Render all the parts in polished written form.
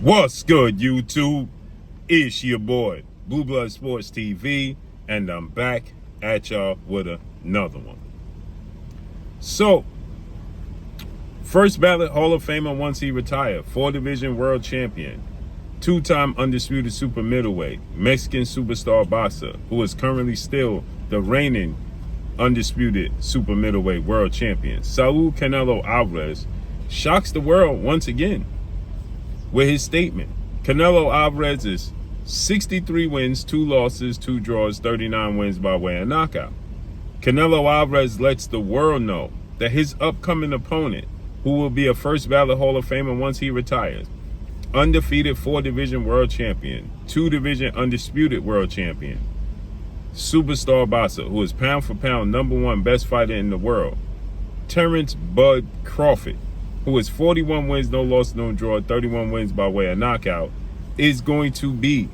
What's good, YouTube? It's your boy, Blue Blood Sports TV, and I'm back at y'all with another one. So, first ballot Hall of Famer once he retired, 4-division world champion, 2-time undisputed super middleweight, Mexican superstar boxer, who is currently still the reigning undisputed super middleweight world champion, Saul Canelo Alvarez, shocks the world once again with his statement. Canelo Alvarez is 63 wins, 2 losses, 2 draws, 39 wins by way of knockout. Canelo Alvarez lets the world know that his upcoming opponent, who will be a first ballot Hall of Famer once he retires, undefeated 4-division world champion, 2-division undisputed world champion, superstar boxer, who is pound for pound #1 best fighter in the world, Terrence "Bud" Crawford, who is 41 wins, no loss, no draw, 31 wins by way of knockout, is going to be,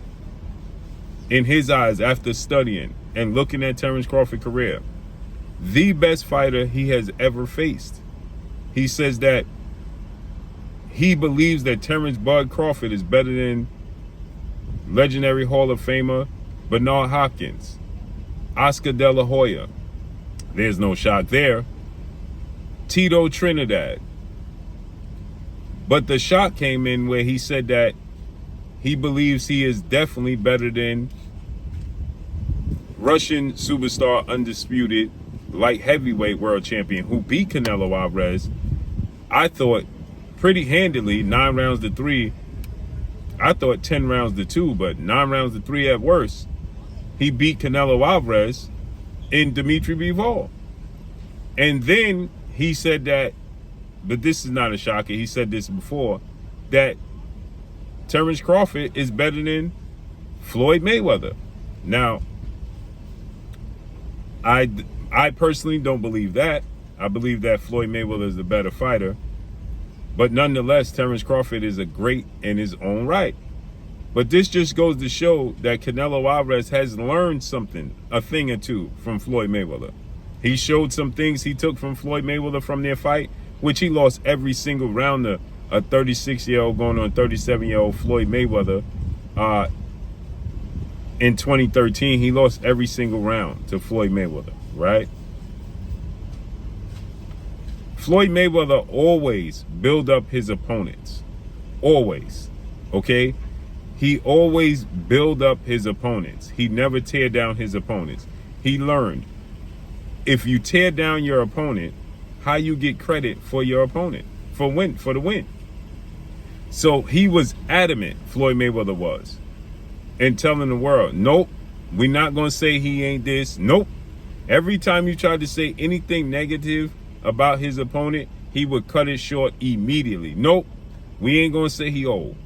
in his eyes, after studying and looking at Terrence Crawford's career, the best fighter he has ever faced. He says that he believes that Terrence "Bud" Crawford is better than legendary Hall of Famer Bernard Hopkins, Oscar De La Hoya, there's no shock there, Tito Trinidad. But the shock came in where he said that he believes he is definitely better than Russian superstar undisputed light heavyweight world champion who beat Canelo Alvarez, I thought, pretty handily, 9 rounds to 3. I thought 10 rounds to 2, but 9 rounds to 3 at worst. He beat Canelo Alvarez in Dimitri Bivol. And then he said that, but this is not a shocker, he said this before, that Terrence Crawford is better than Floyd Mayweather. Now, I personally don't believe that. I believe that Floyd Mayweather is the better fighter. But nonetheless, Terrence Crawford is a great in his own right. But this just goes to show that Canelo Alvarez has learned something, a thing or two, from Floyd Mayweather. He showed some things he took from Floyd Mayweather from their fight, which he lost every single round to a 36-year-old going on 37-year-old Floyd Mayweather. In 2013, he lost every single round to Floyd Mayweather, right? Floyd Mayweather always build up his opponents. Always, okay? He always build up his opponents. He never tear down his opponents. He learned, if you tear down your opponent, how you get credit for your opponent, for the win. So he was adamant, Floyd Mayweather was, in telling the world, nope, we're not going to say he ain't this. Nope. Every time you tried to say anything negative about his opponent, he would cut it short immediately. Nope, we ain't going to say he old.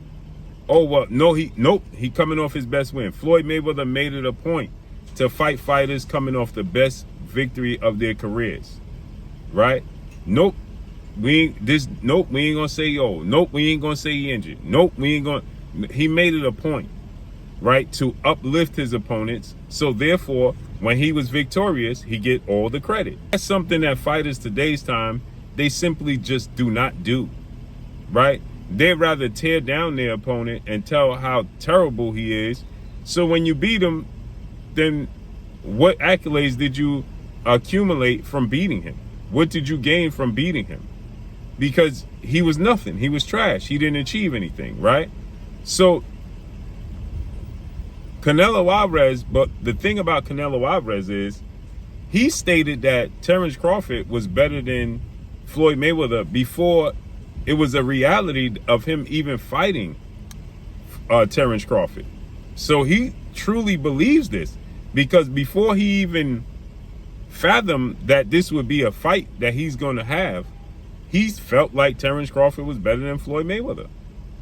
Oh, well, no, he coming off his best win. Floyd Mayweather made it a point to fight fighters coming off the best victory of their careers. Right? Nope. We ain't gonna say yo. Nope, we ain't gonna say he injured. Nope, we ain't gonna. He made it a point, right, to uplift his opponents. So therefore, when he was victorious, he get all the credit. That's something that fighters today's time, they simply just do not do, right? They'd rather tear down their opponent and tell how terrible he is. So when you beat him, then what accolades did you accumulate from beating him? What did you gain from beating him? Because he was nothing. He was trash. He didn't achieve anything, right? So Canelo Alvarez, but the thing about Canelo Alvarez is he stated that Terrence Crawford was better than Floyd Mayweather before it was a reality of him even fighting Terrence Crawford. So he truly believes this, because before he even fathom that this would be a fight that he's going to have, he's felt like Terrence Crawford was better than Floyd Mayweather,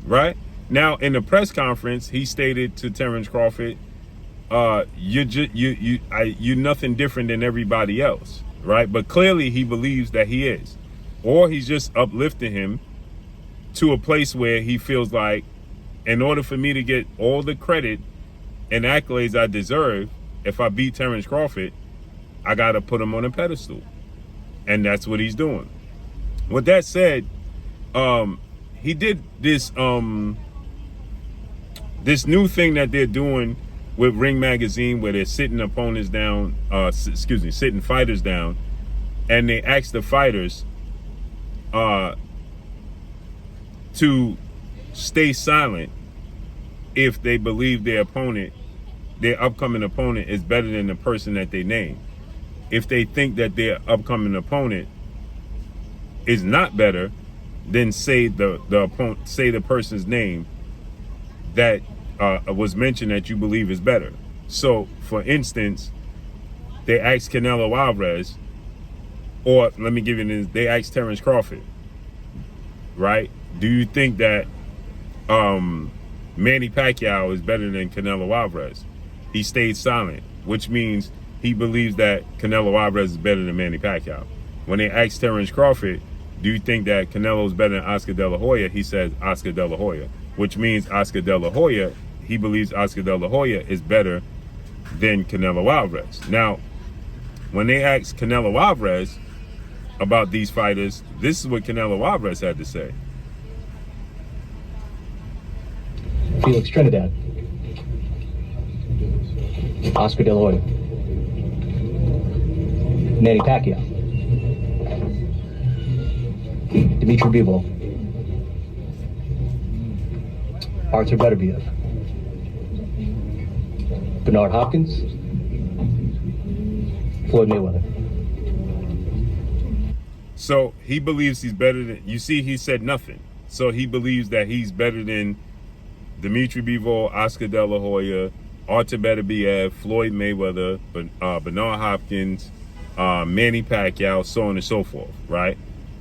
right? Now, in the press conference, he stated to Terrence Crawford, you're nothing different than everybody else, right? But clearly he believes that he is, or he's just uplifting him to a place where he feels like, in order for me to get all the credit and accolades I deserve, if I beat Terrence Crawford, I got to put him on a pedestal. And that's what he's doing. With that said, he did this this new thing that they're doing with Ring Magazine, where they're sitting opponents down, sitting fighters down, and they ask the fighters to stay silent if they believe their upcoming opponent is better than the person that they name. If they think that their upcoming opponent is not better, then say the person's name that was mentioned that you believe is better. So, for instance, they asked Canelo Alvarez, or let me give you this, they asked Terrence Crawford, right? Do you think that Manny Pacquiao is better than Canelo Alvarez? He stayed silent, which means he believes that Canelo Alvarez is better than Manny Pacquiao. When they asked Terrence Crawford, do you think that Canelo is better than Oscar De La Hoya? He says Oscar De La Hoya, which means Oscar De La Hoya, he believes Oscar De La Hoya is better than Canelo Alvarez. Now, when they asked Canelo Alvarez about these fighters, this is what Canelo Alvarez had to say. Felix Trinidad, Oscar De La Hoya, Manny Pacquiao, Dimitri Bivol, Arthur Beterbiev, Bernard Hopkins, Floyd Mayweather. So he believes he's better than, you see, he said nothing. So he believes that he's better than Dimitri Bivol, Oscar De La Hoya, Arthur Beterbiev, Floyd Mayweather, Bernard Hopkins, Manny Pacquiao, so on and so forth, right?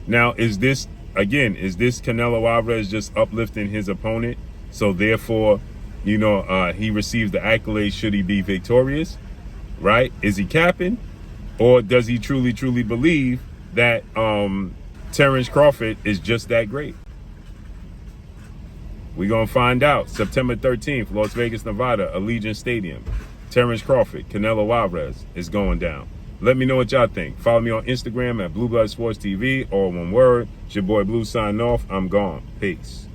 Now, is this Canelo Alvarez just uplifting his opponent? So therefore, he receives the accolades should he be victorious, right? Is he capping? Or does he truly, truly believe that Terrence Crawford is just that great? We're going to find out September 13th, Las Vegas, Nevada, Allegiant Stadium. Terrence Crawford, Canelo Alvarez is going down. Let me know what y'all think. Follow me on Instagram at Blue Blood Sports TV, or one word. It's your boy Blue signing off. I'm gone. Peace.